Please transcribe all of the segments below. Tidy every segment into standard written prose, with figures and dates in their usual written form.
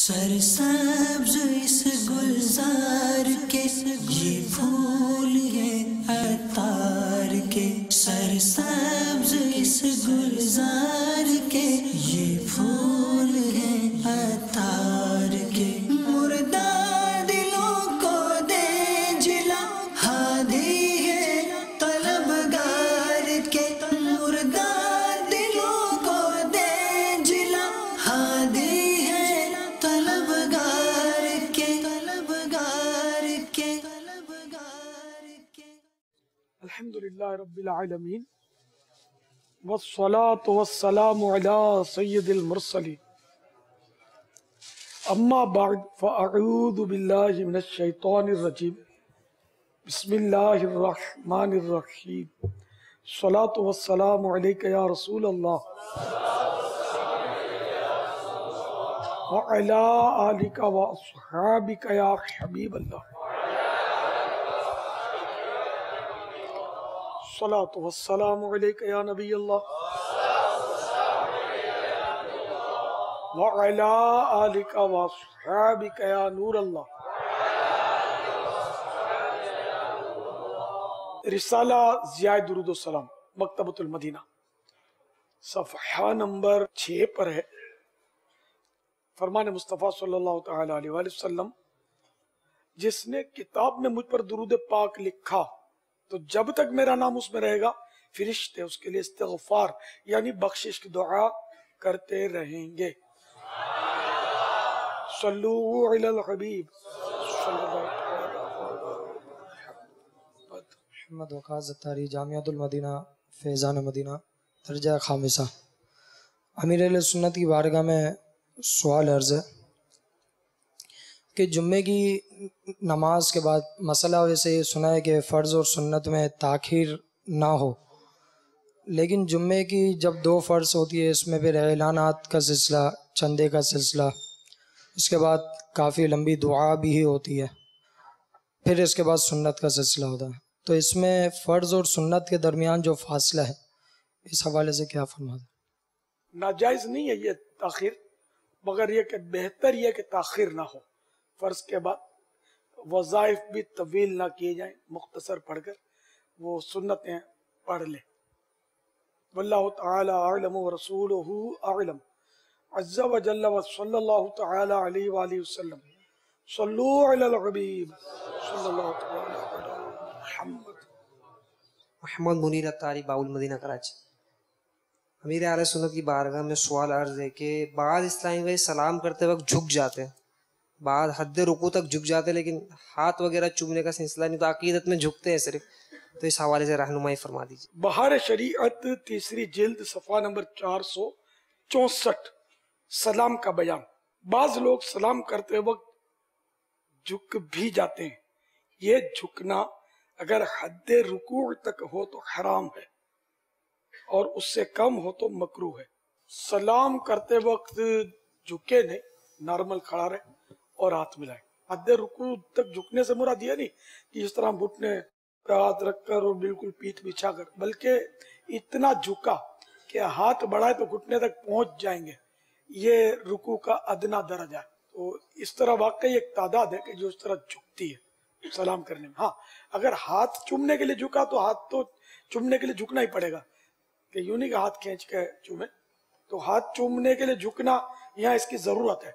سرسبز اس گلزار کے یہ پھول ہیں عطار کے، سرسبز اس گلزار کے یہ پھول ہیں عطار کے، مردہ دلوں کو دے جلا ہادی ہے طلبگار کے، مردہ دلوں کو دے جلا ہادی الحمدللہ رب العالمین والصلاة والسلام علی سید المرسلین، اما بعد فاعوذ باللہ من الشیطان الرجیم، بسم اللہ الرحمن الرحیم، الصلاة والسلام علیک یا رسول اللہ وعلی آلک واصحابک یا حبیب اللہ، الصلاة والسلام علیک یا نبی اللہ وعلی آلک واصحابک یا نور اللہ۔ رسالہ ضیاء درود و سلام مکتبۃ المدینہ صفحہ نمبر 6 پر ہے۔ فرمان مصطفیٰ صلی اللہ تعالی علیہ وآلہ وسلم، جس نے کتاب میں مجھ پر درود پاک لکھا تو جب تک میرا نام اس میں رہے گا فرشتے اس کے لیے استغفار یعنی بخشش کی دعا کرتے رہیں گے۔ صلو علی الحبیب صلی اللہ محمد وقاص اتاری، جامعۃ المدینہ، فیضان مدینہ، درجہ خامسہ۔ امیر اہل سنت کی بارگاہ میں سوال عرض ہے کہ جمعے کی نماز کے بعد مسئلہ ویسے یہ سنا ہے کہ فرض اور سنت میں تاخیر نہ ہو، لیکن جمعے کی جب 2 فرض ہوتی ہے اس میں پھر اعلانات کا سلسلہ، چندے کا سلسلہ، اس کے بعد کافی لمبی دعا بھی ہی ہوتی ہے، پھر اس کے بعد سنت کا سلسلہ ہوتا ہے، تو اس میں فرض اور سنت کے درمیان جو فاصلہ ہے اس حوالے سے کیا فرماتے ہیں؟ ناجائز نہیں ہے یہ تاخیر، مگر یہ کہ بہتر یہ کہ تاخیر نہ ہو۔ فرض کے بعد وظائف بھی طویل نہ کیے جائیں، مختصر پڑھ کر وہ سنتیں پڑھ لیں۔ واللہ تعالی اعلم ورسولہ اعلم، عز وجل وصلی اللہ تعالی علیہ وآلہ وسلم، صلو علی الحبیب صلی اللہ تعالی علی محمد۔ محمد منیر اتاری، باول مدینہ، کراچی۔ امیر اہل سنت کی بارگاہ میں سوال عرض ہے کہ بعض اسلامی بھائی سلام کرتے وقت جھک جاتے ہیں، بعض حد رکوع تک جھک جاتے، لیکن ہاتھ وغیرہ چومنے کا سلسلہ نہیں، تو عقیدت میں جھکتے ہیں صرف، تو اس حوالے سے رہنمائی فرما دیجیے۔ بہار شریعت 3 جلد صفحہ نمبر 464، سلام کا بیان۔ بعض لوگ سلام کرتے وقت جھک بھی جاتے ہیں، یہ جھکنا اگر حد رکوع تک ہو تو حرام ہے اور اس سے کم ہو تو مکروہ ہے۔ سلام کرتے وقت جھکے نہیں، نارمل کھڑا رہے اور ہاتھ ملائے۔ حد رکوع تک جھکنے سے مراد یہ نہیں کہ اس طرح گھٹنے پہ ہاتھ رکھ کر اور بالکل پیٹھ بچھا کر، بلکہ اتنا جھکا کہ ہاتھ بڑھائے تو گھٹنے تک پہنچ جائیں گے، یہ رکوع کا ادنا درجہ ہے۔ تو اس طرح واقعی ایک تعداد ہے کہ جو اس طرح جھکتی ہے سلام کرنے میں۔ ہاں، اگر ہاتھ چومنے کے لیے جھکا تو ہاتھ تو چومنے کے لیے جھکنا ہی پڑے گا، کہ یوں نہیں کہ ہاتھ کھینچ کے چومے، تو ہاتھ چومنے کے لیے جھکنا یہاں اس کی ضرورت ہے،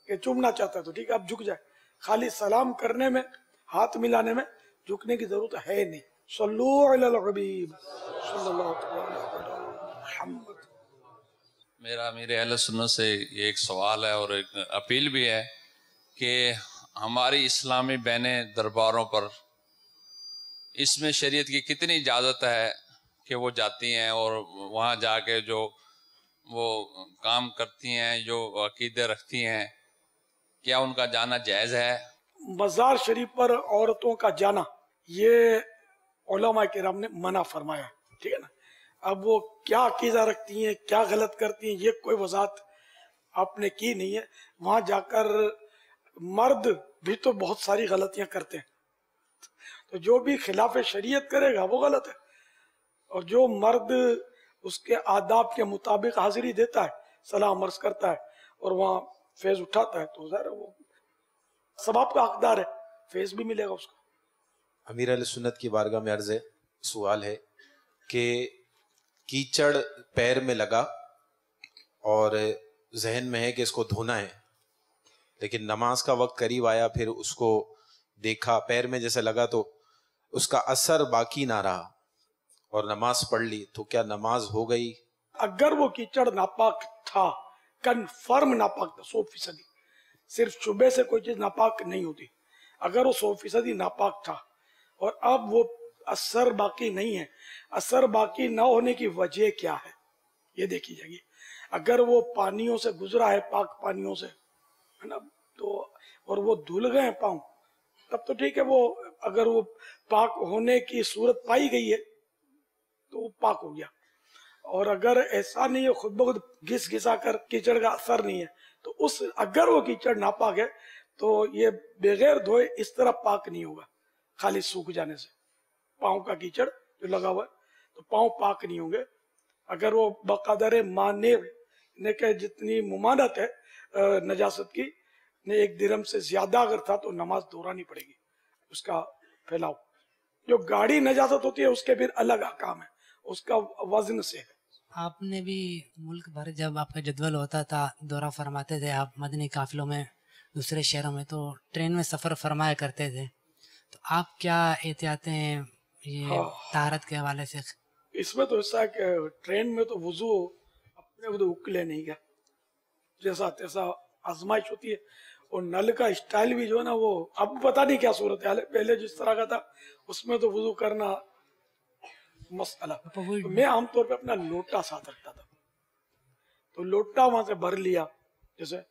کہ چومنا چاہتا ہے تو ٹھیک ہے اب جھک جائے، خالی سلام کرنے میں ہاتھ ملانے میں جھکنے کی ضرورت ہے نہیں۔ صلو علی الحبیب صلی اللہ تعالی علی محمد۔ میرا امیر اہل سنت سے یہ ایک سوال ہے اور ایک اپیل بھی ہے کہ ہماری اسلامی بہنیں درباروں پر اس میں شریعت کی کتنی اجازت ہے کہ وہ جاتی ہیں اور وہاں جا کے جو وہ کام کرتی ہیں، جو عقیدے رکھتی ہیں، کیا ان کا جانا جائز ہے؟ مزار شریف پر عورتوں کا جانا یہ علماء کرام نے منع فرمایا ہے، ٹھیک ہے نا۔ اب وہ کیا عقیدہ رکھتی ہیں، کیا غلط کرتی ہیں، یہ کوئی وضاحت آپ نے کی نہیں ہے۔ وہاں جا کر مرد بھی تو بہت ساری غلطیاں کرتے ہیں، تو جو بھی خلاف شریعت کرے گا وہ غلط ہے، اور جو مرد اس کے آداب کے مطابق حاضری دیتا ہے، سلام عرض کرتا ہے اور وہاں फैज उठाता है तो ज़ाहिर है वो सबाब का हकदार है, फैज भी मिलेगा उसको। अमीर अहले सुन्नत की बारगाह में अर्ज़ है, सवाल है कि कीचड़ पैर में लगा और जहन में है कि इसको धोना है, लेकिन नमाज का वक्त करीब आया, फिर उसको देखा पैर में जैसे लगा तो उसका असर बाकी ना रहा और नमाज पढ़ ली, तो क्या नमाज हो गई? अगर वो कीचड़ नापाक था, कन्फर्म नापाक था 100%, सिर्फ शुबे से कोई चीज नापाक नहीं होती, अगर वो 100% नापाक था और अब वो असर बाकी नहीं है, असर बाकी ना होने की वजह क्या है ये देखी जाएगी। अगर वो पानियों से गुजरा है, पाक पानियों से, है ना, तो और वो धुल गए पाँव, तब तो ठीक है, वो अगर वो पाक होने की सूरत पाई गई है तो वो पाक हो गया। और अगर ऐसा नहीं है, खुद ब खुद घिस घिसा कर कीचड़ का असर नहीं है, तो उस अगर वो कीचड़ नापाक है तो ये बगैर धोए इस तरह पाक नहीं होगा, खाली सूख जाने से। पाँव का कीचड़ जो लगा हुआ है तो पाँव पाक नहीं होंगे। अगर वो बकदर माने ने के जितनी मुमानत है नजासत की ने 1 दिरहम से ज्यादा अगर था तो नमाज दोहरानी पड़ेगी, उसका फैलाव। जो गाढ़ी नजासत होती है उसके फिर अलग अहकाम है, उसका वजन से है। आपने भी मुल्क भर जब आपका जदवल होता था, दौरा फरमाते थे आप मदनी काफिलों में दूसरे शहरों में, तो ट्रेन में सफ़र फरमाया करते थे, तो आप क्या एहतियातें ये तारत के हवाले से? इसमें तो ऐसा है कि ट्रेन में तो वुजू अपने को तो उकले नहीं गया, जैसा तैसा आजमाइश होती है। और नल का स्टाइल भी जो है ना, वो अब पता नहीं क्या सूरत है, पहले जिस तरह का था उसमें तो वुजू करना मसला। तो मैं आमतौर पे अपना लोटा साथ रखता था, तो लोटा वहां से भर लिया, जैसे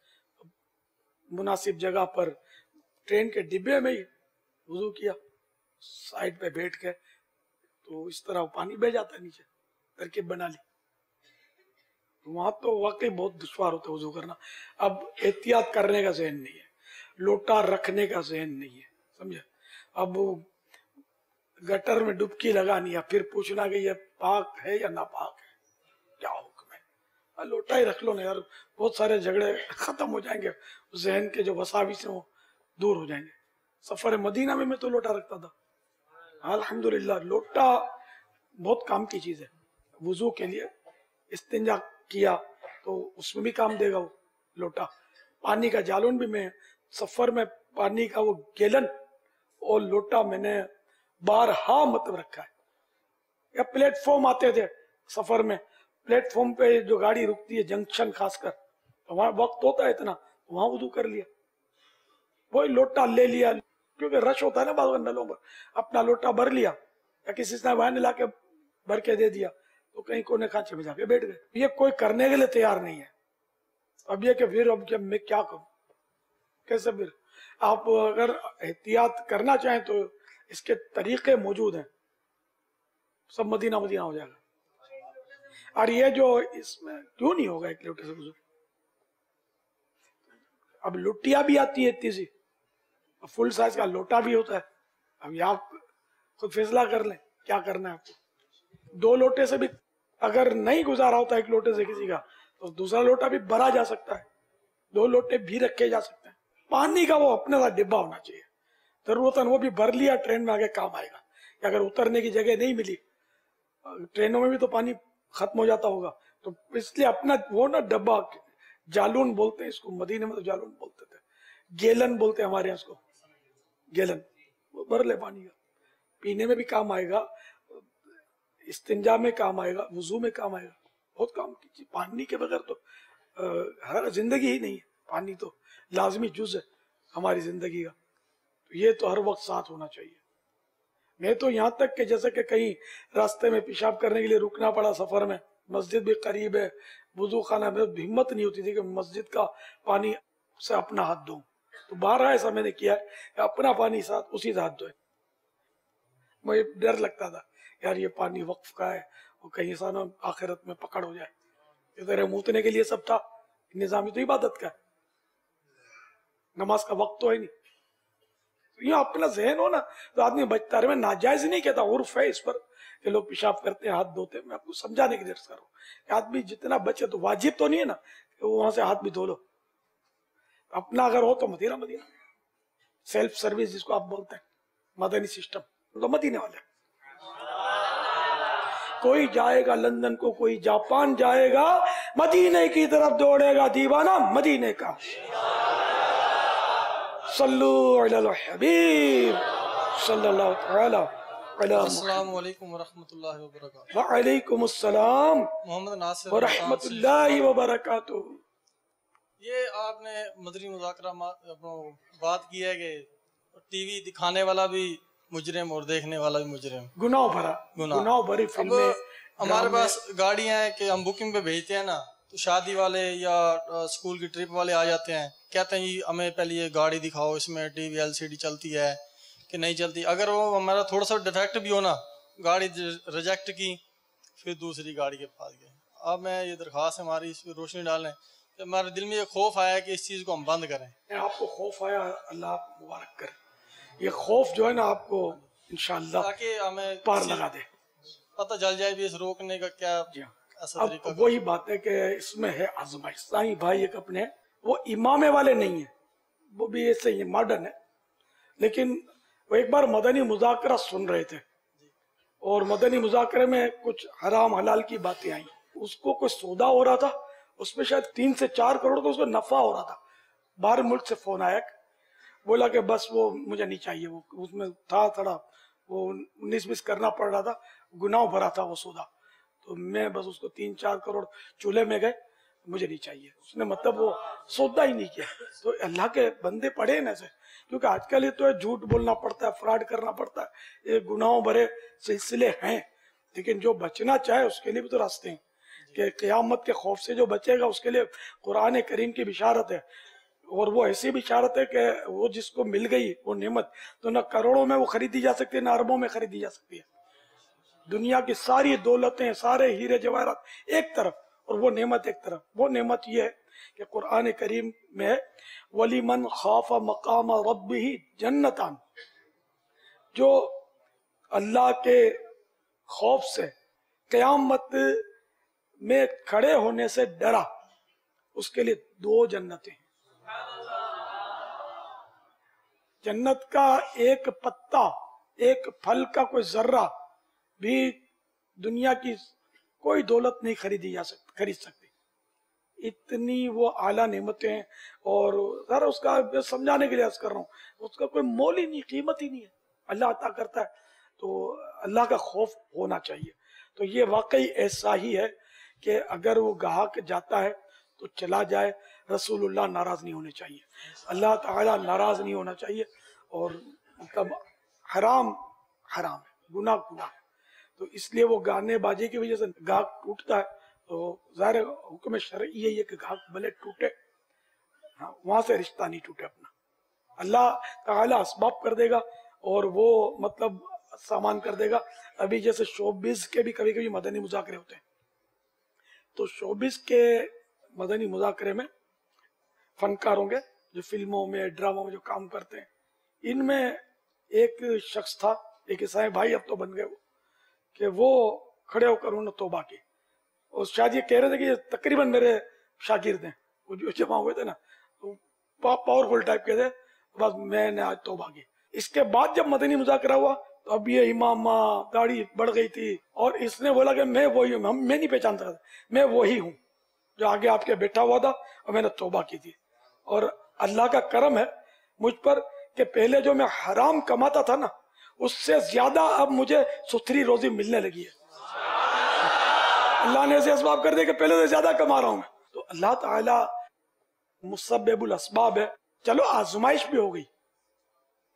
मुनासिब जगह पर ट्रेन के डिब्बे में ही वुजू किया, साइड पे बैठ के, तो इस तरह पानी बह जाता है नीचे, तरकीब बना ली। वहां तो वाकई बहुत दुश्वार होता है वुजू करना। अब एहतियात करने का ज़हन नहीं है, लोटा रखने का ज़हन नहीं है, समझे। अब गटर में डुबकी लगानी है, फिर पूछना कि ये पाक है या नापाक है, क्या हुक्म है। लोटा ही रख लो ना यार, बहुत सारे झगड़े खत्म हो जाएंगे, जहन के जो वसाविस हैं वो दूर हो जाएंगे। सफर मदीना में मैं तो लोटा रखता था, अल्हम्दुलिल्लाह। लोटा बहुत काम की चीज है, वुजू के लिए इस्तिंजा किया तो उसमें भी काम देगा वो लोटा। पानी का जालून भी मैं सफर में पानी का वो गैलन और लोटा मैंने बारहा मतलब रखा है। या प्लेटफॉर्म आते थे सफर में, प्लेटफॉर्म पे जो गाड़ी रुकती है जंक्शन खासकर, तो वहां वक्त होता है इतना, वहां वुजू कर लिया, वही लोटा ले लिया, क्योंकि रश होता है ना बाज़ नलों पर, अपना लोटा भर लिया या किसी ने वहां ला के भर के दे दिया, तो कहीं कोने खांचे में जाके बैठ गए। ये कोई करने के लिए तैयार नहीं है। अब ये कि फिर अब क्या मैं क्या करूं, कैसे? फिर आप अगर एहतियात करना चाहें तो इसके तरीके मौजूद हैं, सब मदीना मदीना हो जाएगा। और ये जो इसमें क्यों नहीं होगा एक लोटे से वुजू? अब लुटिया भी आती है इतनी सी, फुल साइज का लोटा भी होता है। अब ये आप खुद फैसला कर लें क्या करना है आपको। 2 लोटे से भी अगर नहीं गुजारा होता एक लोटे से किसी का, तो दूसरा लोटा भी भरा जा सकता है, 2 लोटे भी रखे जा सकते हैं। पानी का वो अपने साथ डिब्बा होना चाहिए, जरूरतन वो भी भर लिया, ट्रेन में आगे काम आएगा। अगर उतरने की जगह नहीं मिली, ट्रेनों में भी तो पानी खत्म हो जाता होगा, तो इसलिए अपना वो ना डब्बा, जालून बोलते हैं इसको, मदीने में तो जालून बोलते थे, गैलन बोलते हैं हमारे यहाँ इसको, गैलन, वो भर ले पानी का। पीने में भी काम आएगा, इस्तिंजा में काम आएगा, वुजू में काम आएगा, बहुत काम कीजिए। पानी के बगैर तो हर जिंदगी ही नहीं है, पानी तो लाजमी जुज है हमारी जिंदगी का, तो ये तो हर वक्त साथ होना चाहिए। मैं तो यहाँ तक कि जैसे कि कहीं रास्ते में पेशाब करने के लिए रुकना पड़ा सफर में, मस्जिद भी करीब है, वुजू खाना में हिम्मत नहीं होती थी कि मस्जिद का पानी से अपना हाथ धोऊं, तो बाहर ऐसा मैंने किया है, अपना पानी साथ उसी से हाथ धोए। मुझे डर लगता था यार ये पानी वक्फ का है, और कहीं ऐसा ना आखिरत में पकड़ हो जाए। इधर मूतने के लिए सब था, निजामी तो इबादत का है, नमाज का वक्त तो है नहीं। तो ये अपना जहन हो ना तो आदमी बचता रहे। मैं नाजायज नहीं कहता, उर्फ है इस पर कि लोग पेशाब करते हैं हाथ धोते हैं, मैं आपको समझाने की देर कर रहा हूँ। आदमी जितना बचे, तो वाजिब तो नहीं है ना कि वो वहां से हाथ भी धो लो, अपना अगर हो तो मदीना मदीना, सेल्फ सर्विस जिसको आप बोलते हैं, मदनी सिस्टम, तो मदीने वाले। कोई जाएगा लंदन को, कोई जापान जाएगा, मदीने की तरफ दौड़ेगा दीवाना मदीने का। सल्लू अलल हबीब सल्लल्लाहु तआला अलैहि अस्सलाम वालेकुम वरहमतुल्लाहि वबरकातुहू। वालेकुम अस्सलाम मोहम्मद नासिर वरहमतुल्लाहि वबरकातुहू। ये आपने मदनी मुज़ाकरा बात की है कि टीवी दिखाने वाला भी मुजरिम और देखने वाला भी मुजरिम, गुनाह भरी फिल्में। हमारे पास गाड़ियां हैं कि हम बुकिंग पे भेजते हैं ना, तो शादी वाले या स्कूल की ट्रिप वाले आ जाते हैं, कहते हैं जी हमें पहले ये गाड़ी दिखाओ, इसमें टीवी एलसीडी चलती है कि नहीं चलती। अगर वो हमारा थोड़ा सा डिफेक्ट भी हो ना, गाड़ी रिजेक्ट की, फिर दूसरी गाड़ी के पास गए। अब मैं ये दरख्वास्त हमारी इस पर रोशनी डालें कि हमारे दिल में ये खौफ आया है कि इस चीज़ को हम बंद करें। आपको खौफ आया, अल्लाह आप मुबारक करे। ये खौफ जो है ना आपको इंशाअल्लाह ताकि हमें पार लगा दे, पता चल जाए भी इस रोकने का क्या ऐसा अब तरीका। वही बात है कि इसमें है आजमाइश। साईं भाई एक अपने वो इमामे वाले नहीं है, वो भी ऐसे ही मॉडर्न है, लेकिन वो एक बार मदनी मुज़ाकरा सुन रहे थे और मदनी मुज़ाकरे में कुछ हराम हलाल की बातें आई। उसको कोई सौदा हो रहा था, उसमें शायद 3 से 4 करोड़ का उसको नफा हो रहा था। बाहर मुल्क से फोन आया, बोला कि बस वो मुझे नहीं चाहिए, वो उसमें था थोड़ा वो 19-20 करना पड़ रहा था, गुनाह भरा था वो सौदा, तो मैं बस उसको 3-4 करोड़ चूल्हे में गए, मुझे नहीं चाहिए। उसने मतलब वो सौदा ही नहीं किया। तो अल्लाह के बंदे पड़े ना ऐसे, क्योंकि आजकल ये तो है झूठ बोलना पड़ता है, फ्रॉड करना पड़ता है, ये गुनाहों भरे सिलसिले हैं। लेकिन जो बचना चाहे उसके लिए भी तो रास्ते हैं कि क़यामत के खौफ से जो बचेगा उसके लिए कुरान करीम की बिशारत है। और वो ऐसी बिशारत है कि वो जिसको मिल गई वो नेमत, तो न करोड़ों में वो खरीदी जा सकती है, न अरबों में खरीदी जा सकती है। दुनिया की सारी दौलतें, सारे हीरे जवाहरात एक तरफ और वो नेमत एक तरफ। वो नेमत ये है कि कुरान करीम में वलीमन खाफा मकाम रब्बिही जन्नतान, जो अल्लाह के खौफ से क़यामत में खड़े होने से डरा, उसके लिए 2 जन्नतें हैं। जन्नत का एक पत्ता, एक फल का कोई जर्रा भी दुनिया की कोई दौलत नहीं खरीद सकती, इतनी वो आला नेमतें हैं। और सर उसका समझाने के लिए अर्ज कर रहा हूँ, उसका कोई मोल ही नहीं, कीमत ही नहीं है, अल्लाह अता करता है। तो अल्लाह का खौफ होना चाहिए। तो ये वाकई ऐसा ही है कि अगर वो गाहक जाता है तो चला जाए, रसूलुल्लाह नाराज नहीं होने चाहिए, अल्लाह ताला नाराज नहीं होना चाहिए। और मतलब हराम हराम है, गुनाह गुनाह है। तो इसलिए वो गाने बाजे की वजह से गाहक टूटता है, तो ज़ाहिर हुक्म शरई यही है कि गाहक भले टूटे, हाँ वहां से रिश्ता नहीं टूटे अपना। अल्लाह ताला असबाब कर देगा और वो मतलब सामान कर देगा। अभी जैसे शोबिज के भी कभी कभी मदनी मुज़ाकरे होते हैं, तो शोबिज के मदनी मुज़ाकरे में फनकार होंगे जो फिल्मों में ड्रामों में जो काम करते हैं, इनमें एक शख्स था, एक ईसाई भाई अब तो बन गए वो, कि वो खड़े होकर उन्होंने तौबा की। और शायद ये कह रहे थे कि ये तकरीबन मेरे शागिर्द हैं, वो जो जमा हुए थे ना, तो पावरफुल टाइप के थे, बस मैंने आज तौबा की। इसके बाद जब मदनी मुज़ाकरा हुआ तो अब ये इमामा दाढ़ी बढ़ गई थी और इसने बोला कि मैं वही हूँ, मैं नहीं पहचानता था, मैं वही हूँ जो आगे आपके बैठा हुआ था और मैंने तौबा की थी। और अल्लाह का करम है मुझ पर कि पहले जो मैं हराम कमाता था ना, उससे ज्यादा अब मुझे सुथरी रोजी मिलने लगी है। अल्लाह ने ऐसे असबाब कर दिए कि पहले से ज्यादा कमा रहा हूं मैं। तो अल्लाह ताला मुसब्बिबुल असबाब है। चलो आजमाइश भी हो गई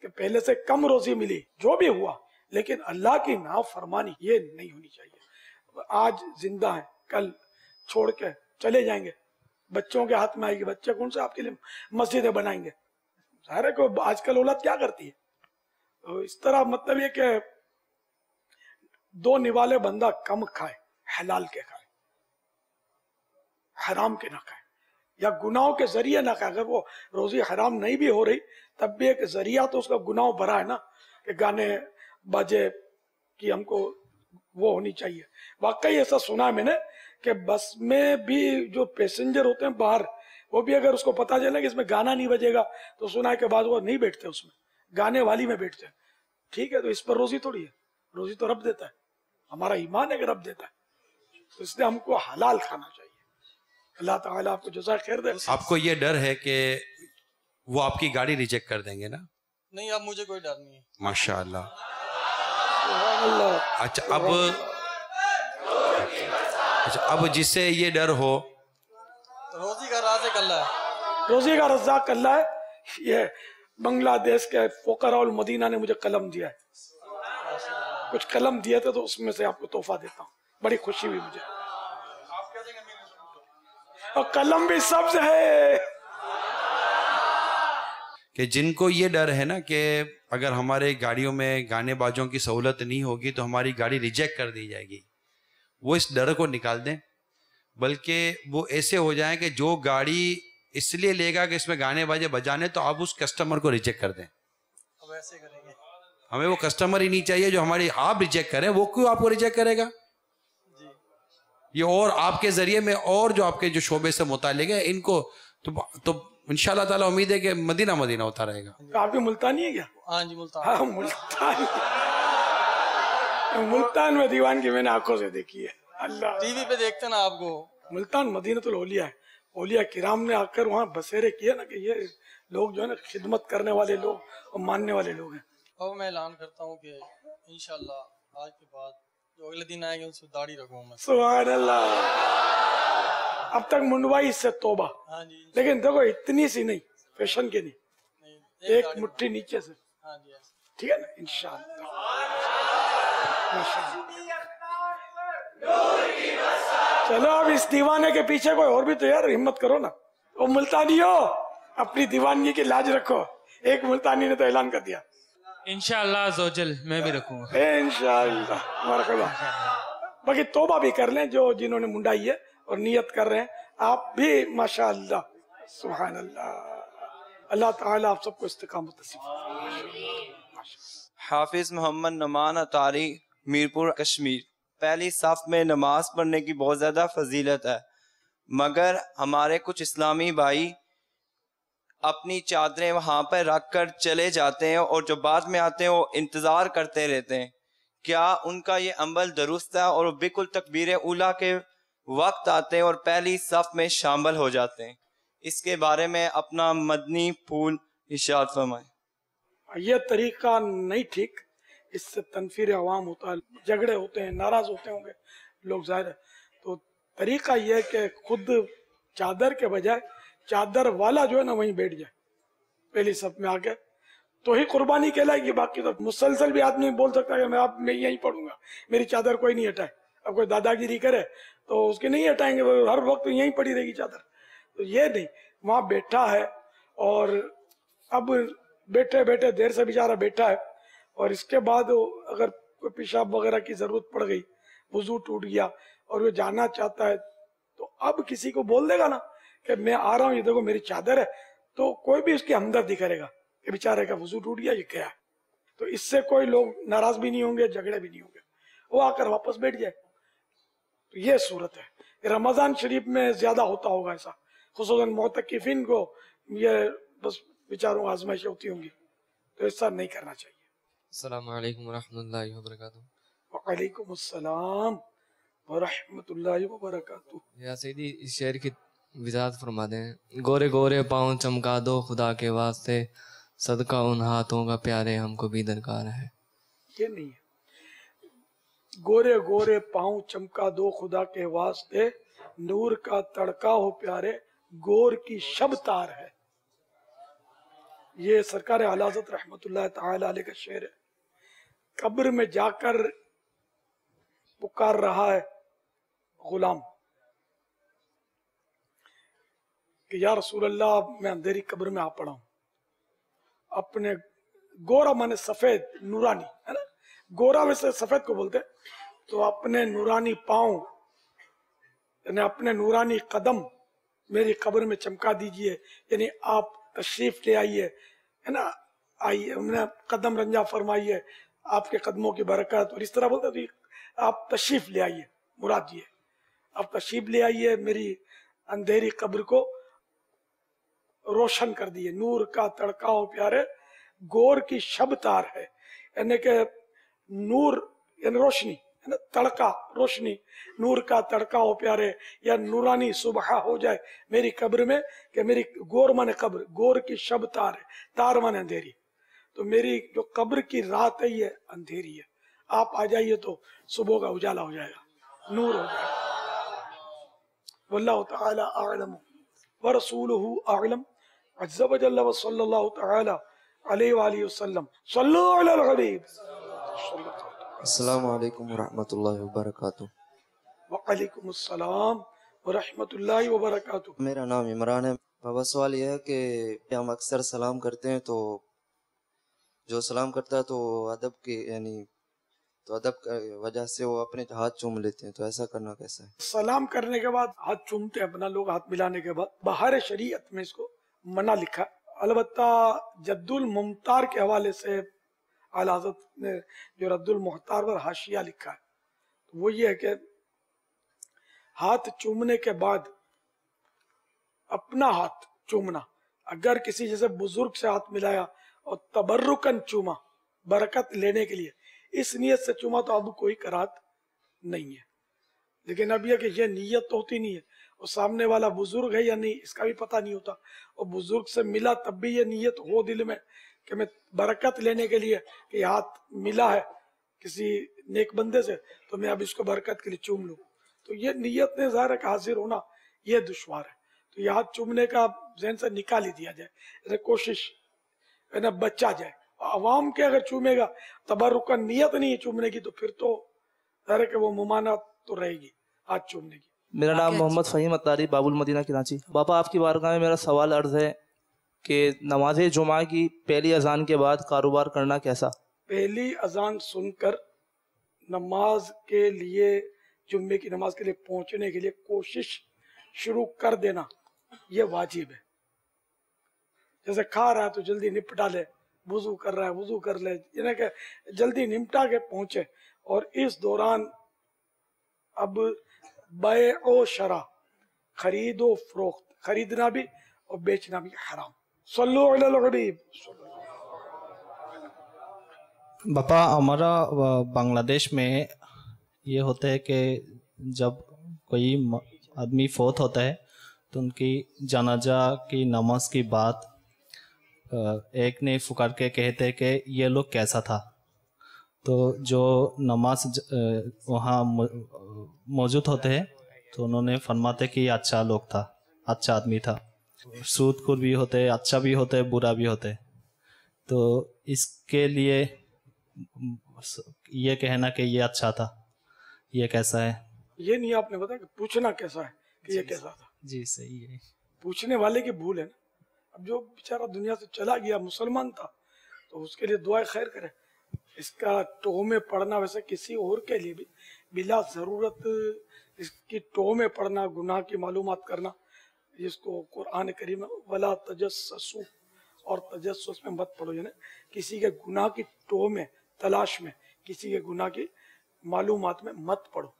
कि पहले से कम रोजी मिली, जो भी हुआ, लेकिन अल्लाह की नाफरमानी ये नहीं होनी चाहिए। आज जिंदा है, कल छोड़ के चले जाएंगे, बच्चों के हाथ में आएगी, बच्चे कौन से आपके लिए मस्जिदें बनाएंगे। जाहिर है कि आजकल औलाद क्या करती है। तो इस तरह मतलब ये कि 2 निवाले बंदा कम खाए, हलाल के खाए, हराम के ना खाए, या गुनाहों के जरिए ना खाए। अगर वो रोजी हराम नहीं भी हो रही तब भी एक जरिया तो उसका गुनाह भरा है ना, कि गाने बाजे की हमको वो होनी चाहिए। वाकई ऐसा सुना है मैंने कि बस में भी जो पैसेंजर होते हैं बाहर, وہ بھی اگر اس کو پتا چلے کہ اس میں گانا نہیں بجے گا تو سنا کے بعد وہ نہیں بیٹھتے اس میں، گانے والی میں بیٹھتے ہیں. ٹھیک ہے، تو اس پر روزی تھوڑی ہے، روزی تو رب دیتا ہے. ہمارا ایمان ہے کہ رب دیتا ہے، تو اس لیے ہم کو حلال کھانا چاہیے. اللہ تعالیٰ آپ کو جزائے خیر دے. آپ کو یہ ڈر ہے کہ وہ آپ کی گاڑی ریجیکٹ کر دیں گے نا؟ نہیں، اب مجھے کوئی ڈر نہیں ہے. ماشاء اللہ. اللہ اچھا اب جس سے یہ ڈر ہو، روزی کا رازق اللہ ہے. روزی کا رزاق اللہ ہے. یہ بنگلہ دیش کے فقراء المدینہ نے مجھے قلم دیا ہے، کچھ قلم دیے تھے تو اس میں سے آپ کو تحفہ دیتا ہوں. بڑی خوشی ہوئی مجھے. اور قلم بھی سبز ہے. کہ جن کو یہ ڈر ہے نا کہ اگر ہمارے گاڑیوں میں گانے بازوں کی سہولت نہیں ہوگی تو ہماری گاڑی ریجیکٹ کر دی جائے گی، وہ اس ڈر کو نکال دیں، بلکہ وہ ایسے ہو جائیں کہ جو گاڑی اس لیے لے گا کہ اس میں گانے باجے بجانے، تو آپ اس کسٹمر کو ریجیکٹ کر دیں. اب ایسے کریں گے. ہمیں وہ کسٹمر ہی نہیں چاہیے جو ہماری آپ ریجیکٹ کریں. وہ کیوں آپ کو ریجیکٹ کرے گا؟ یہ اور آپ کے ذریعے میں اور جو آپ کے جو شعبے سے متعلق ہے ان کو تو انشاءاللہ تعالی امید ہے کہ مدینہ مدینہ ہوتا رہے گا. آپ کی ملتانی ہے کیا؟ ہاں جی، ملتان. ہاں ملتان. ملتان میں دیوان کی میں نے آنکھوں سے دیکھی ہے. اللہ ٹی وی پہ دیکھتے نا آپ کو. ملتان مدینۃ الاولیاء ہے. اولیاء کرام نے آ کر وہاں بسیرے کیے نا کہ یہ لوگ جو ہے نا خدمت کرنے والے لوگ اور ماننے والے لوگ ہیں. اب میں اعلان کرتا ہوں کہ انشاءاللہ آج کے بعد جو اگلے دن آئیں گے ان سے داڑھی رکھوں میں. سبحان اللہ. اب تک منڈوائی اس سے توبہ. ہاں جی. لیکن دیکھو اتنی سی نہیں، فیشن کے نہیں، ایک مٹھی نیچے سے. ہاں جی. ٹھیک ہے نا؟ انشاءاللہ. چلو اب اس دیوانے کے پیچھے کوئی اور بھی تو یار ہمت کرو نا. وہ ملتانی ہو، اپنی دیوانگی کی لاج رکھو. ایک ملتانی نے تو اعلان کر دیا. انشاءاللہ عزوجل میں بھی رکھوں گا. انشاءاللہ. مرحبا. باقی توبہ بھی کر لیں جو جنہوں نے منڈائی ہے اور نیت کر رہے ہیں. آپ بھی ماشاءاللہ. سبحان اللہ. اللہ تعالیٰ آپ سب کو استقامت نصیب فرمائے. حافظ محمد نعمان اطاری، میرپور کشمیر. پہلی صف میں نماز پڑھنے کی بہت زیادہ فضیلت ہے، مگر ہمارے کچھ اسلامی بھائی اپنی چادریں وہاں پر رکھ کر چلے جاتے ہیں اور جو بعد میں آتے ہیں وہ انتظار کرتے رہتے ہیں. کیا ان کا یہ عمل درست ہے؟ اور وہ بالکل تکبیر اولیٰ کے وقت آتے ہیں اور پہلی صف میں شامل ہو جاتے ہیں. اس کے بارے میں اپنا مدنی پھول ارشاد فرمائیں. یہ طریقہ نہیں ٹھیک. اس سے تنفیر عوام ہوتا ہے، جھگڑے ہوتے ہیں، ناراض ہوتے ہوں گے لوگ ظاہر ہے. تو طریقہ یہ ہے کہ خود چادر کے بجائے چادر والا جو ہے نا وہیں بیٹھ جائے پہلی صف میں آ کے، تو ہی قربانی کہلائے گی. باقی تو مسلسل بھی آدمی بول سکتا ہے کہ میں یہیں پڑھوں گا، میری چادر کوئی نہیں ہٹائے. اب کوئی دادا گیری کرے تو اس کے نہیں ہٹائیں گے، ہر وقت یہیں پڑی رہے گی چادر. تو یہ نہیں، وہاں بیٹھا ہے اور اب بیٹھے بیٹھے دیر سے بیچارہ بیٹھا ہے، اور اس کے بعد اگر کوئی پیشاب وغیرہ کی ضرورت پڑ گئی، وضو ٹوٹ گیا اور وہ جانا چاہتا ہے، تو اب کسی کو بول دے گا نا کہ میں آ رہا ہوں، یہ دیکھو میری چادر ہے، تو کوئی بھی اس کی ہمدردی کرے گا کہ بیچارے کا وضو ٹوٹ گیا، یہ کیا ہے. تو اس سے کوئی لوگ ناراض بھی نہیں ہوں گے، جھگڑے بھی نہیں ہوں گے، وہ آ کر واپس بیٹھ جائے. تو یہ صورت ہے. رمضان شریف میں زیادہ ہوتا ہوگا ایسا، خصوصاً معتکفین کو یہ بس بیچاروں آزمائشیں ہوتی ہوں گی، تو ایسا نہیں کرنا چاہیے. السلام علیکم ورحمۃ اللہ وبرکاتہ. وعلیکم السلام ورحمۃ اللہ وبرکاتہ. یا سیدی اس شعر کی وضاحت فرما دیں. گورے گورے پاؤں چمکا دو خدا کے واسطے، صدقہ ان ہاتھوں کا پیارے ہم کو بھی درکار ہے. یہ نہیں ہے. گورے گورے پاؤں چمکا دو خدا کے واسطے، نور کا تڑکا ہو پیارے، گور کی شب تار ہے. یہ سرکار اعلی حضرت رحمت اللہ تعالی علیہ کا شعر ہے. قبر میں جا کر پکار رہا ہے غلام کہ یا رسول اللہ میں اندھیری قبر میں آ پڑا ہوں. اپنے گورا مانے سفید، نورانی ہے نا، گورا میں سے سفید کو بولتے، تو اپنے نورانی پاؤں یعنی اپنے نورانی قدم میری قبر میں چمکا دیجئے، یعنی آپ تشریف لے آئیے ہے نا، آئیے ہم نے قدم رنجا فرمائیے، آپ کے قدموں کی برکت، اور اس طرح بولتے تو آپ تشریف لے آئیے. مراد یہ آپ تشریف لے آئیے میری اندھیری قبر کو रोशन कर दिए। नूर का तड़का हो प्यारे गोर की शब तार है, यानी कि नूर यानी रोशनी है ना, तड़का रोशनी, नूर का तड़का हो प्यारे, या नूरानी सुबह हो जाए मेरी कब्र में, कि मेरी गोर माने कब्र, गोर की शब तार है, तार माने अंधेरी, तो मेरी जो कब्र की रात है ये अंधेरी है, आप आ जाइए तो सुबह का उजाला हो जाएगा, नूर हो जाएगा। वल्लाहु तआला अअलम व रसूलुहु अअलम। अज़्ज़ा व जल्ला व सल्लल्लाहु तआला अलैहि व आलिहि वसल्लम। सल्लु अलल हबीब। अस्सलामु अलैकुम व रहमतुल्लाहि व बरकातुहू। व अलैकुम अस्सलाम व रहमतुल्लाहि व बरकातुहू। मेरा नाम इमरान है। बाबा सवाल यह है कि हम अक्सर सलाम करते हैं तो जो सलाम करता है तो अदब की यानी तो अदब की वजह से वो अपने हाथ चूम लेते हैं, तो ऐसा करना कैसा है? सलाम करने के बाद हाथ चूमते हैं अपना लोग, हाथ मिलाने के बाद, बाहर शरीयत में इसको मना लिखा। अलबत्ता जद्दुल मुमतार के हवाले से आला हज़रत ने जो रद्दुल मुख्तार पर हाशिया लिखा है तो वो ये है कि हाथ चूमने के बाद अपना हाथ चूमना, अगर किसी जैसे बुजुर्ग से हाथ मिलाया और तबर्रुकन चूमा बरकत लेने के लिए, इस नियत से चूमा तो अब कोई करात नहीं है। लेकिन अब यह कि यह नियत तो होती नहीं है, और सामने वाला बुजुर्ग है या नहीं इसका भी पता नहीं होता, और बुजुर्ग से मिला तब भी ये नियत हो दिल में कि मैं बरकत लेने के लिए कि हाथ मिला है किसी नेक बंदे से तो मैं अब इसको बरकत के लिए चूम लूं, तो ये नियत ने ज़ाहिर का हाजिर होना ये दुश्वार है। तो ये हाथ चूमने का ज़हन से निकाल ही दिया जाए, कोशिश है ना बचा जाए। अवाम के अगर चूमेगा तबर्रुकन नियत नहीं है चूमने की तो फिर तो ज़ाहिर कि वो मुमानत तो रहेगी हाथ चूमने की। मेरा नाम मोहम्मद फ़हीम अत्तारी, बाबुल मदीना कराची। बाबा आपकी बारगाह में मेरा सवाल अर्ज़ है कि नमाज जुमा की पहली अजान के बाद कारोबार करना कैसा? पहली अजान सुनकर नमाज के लिए, जुम्मे की नमाज के लिए पहुंचने के लिए कोशिश शुरू कर देना ये वाजिब है। जैसे खा रहा है तो जल्दी निपटा ले, वुजू कर रहा है वुजू कर ले, यानी कि जल्दी निपटा के पहुंचे। और इस दौरान अब बै ओ शरा, खरीदो फरोख्त, खरीदना भी और बेचना भी हराम। सल्लु अलल हबीब। बापा हमारा बांग्लादेश में ये होता है कि जब कोई आदमी फौत होता है तो उनकी जनाजा की नमाज की बात एक ने फुकार के कहते हैं कि ये लोग कैसा था, तो जो नमाज वहाँ मौजूद होते हैं तो उन्होंने फरमाते कि ये अच्छा लोग था, अच्छा आदमी था। सूदखोर भी होते, अच्छा भी होते, बुरा भी होते। तो इसके लिए ये कहना कि ये अच्छा था, ये कैसा है? ये नहीं आपने बताया कि पूछना कैसा है कि ये कैसा था। जी सही है, पूछने वाले की भूल है ना। अब जो बेचारा दुनिया से चला गया मुसलमान था तो उसके लिए दुआ खैर करे। इसका टोह में पड़ना वैसे किसी और के लिए भी बिला ज़रूरत इसकी टोह में पड़ना, गुनाह की मालूमात करना, जिसको कुरान करीम में वला तजस्ससु और तजस्सुस में मत पढ़ो, यानी किसी के गुनाह की टोह में, तलाश में, किसी के गुनाह की मालूमात में मत पढ़ो।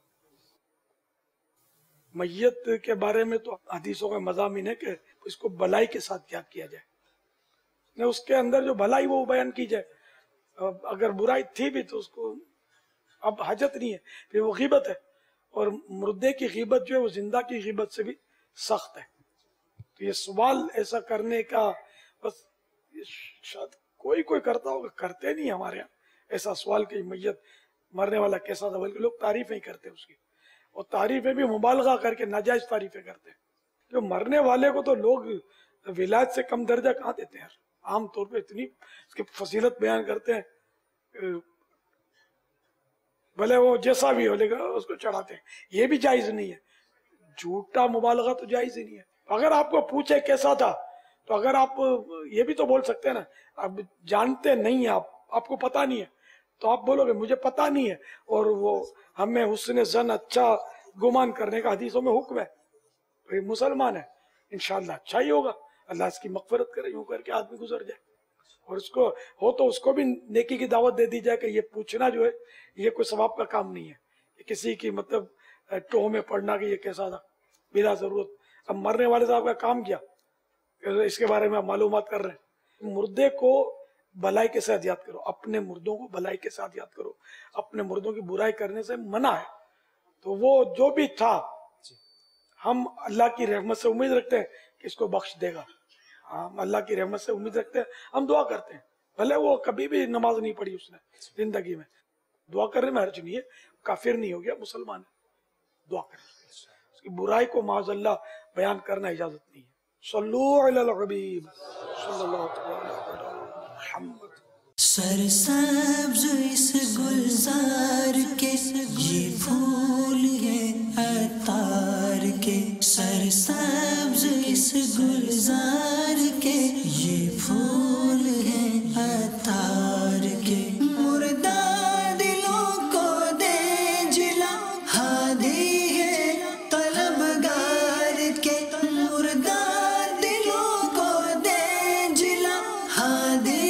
मैयत के बारे में तो हदीसों में मज़ामीन है कि इसको भलाई के साथ याद किया जाए, ने उसके अंदर जो भलाई वो बयान की जाए। अगर बुराई थी भी तो उसको अब हाजत नहीं है, फिर वो ग़ीबत है, और मुर्दे की ग़ीबत जो है वो जिंदा की ग़ीबत से भी सख्त है। तो ये सवाल ऐसा करने का बस शायद कोई कोई करता होगा, करते नहीं हमारे यहाँ ऐसा सवाल कि मैयत मरने वाला कैसा था, बल्कि लोग तारीफें ही करते हैं उसकी, और तारीफें भी मुबालगा करके नाजायज तारीफें करते हैं। जो मरने वाले को तो लोग विलायत से कम दर्जा कहाँ देते हैं, आम तौर पे इतनी इसकी फजीलत बयान करते हैं, भले वो जैसा भी हो लेकिन उसको चढ़ाते हैं। ये भी जायज नहीं है, झूठा मुबालगा तो जायज ही नहीं है। अगर आपको पूछे कैसा था तो अगर आप ये भी तो बोल सकते हैं ना, अब जानते नहीं है आपको पता नहीं है तो आप बोलोगे मुझे पता नहीं है, और वो हमें हुस्न ज़न अच्छा गुमान करने का हदीसों में हुक्म है, तो ये मुसलमान है, इंशाअल्लाह अच्छा ही होगा, अल्लाह इसकी मग़फ़िरत करे, यूं करके आदमी गुजर जाए। और इसको हो तो उसको भी नेकी की दावत दे दी जाए कि ये पूछना जो है ये कोई सवाब का काम नहीं है, किसी की मतलब टोह में पड़ना कि ये कैसा था बिला ज़रूरत। अब मरने वाले साहब का काम किया, इसके बारे में आप मालूमात कर रहे हैं। मुर्दे को भलाई के साथ याद करो, अपने मुर्दों को भलाई के साथ याद करो, अपने मुर्दों की बुराई करने से मना है। तो वो जो भी था, हम अल्लाह की रहमत से उम्मीद रखते हैं कि इसको बख्श देगा। हम अल्लाह की रहमत से उम्मीद रखते हैं, हम दुआ करते हैं, भले वो कभी भी नमाज नहीं पढ़ी उसने जिंदगी में, दुआ करने में हर्ज नहीं है, काफिर नहीं हो गया, मुसलमान है, दुआ करें। उसकी बुराई को माज़अल्लाह बयान करना इजाजत नहीं है। सल्लू अलल हबीब सल्लल्लाहु अलैहि वसल्लम। सरसब्ज इस गुलजार के ये फूल है अतार के, सरसब्ज इस गुलजार के ये फूल है अतार के। मुर्दा दिलों को दे जिला हादी है तलबगार के, मुर्दा दिलों को दे जिला हादी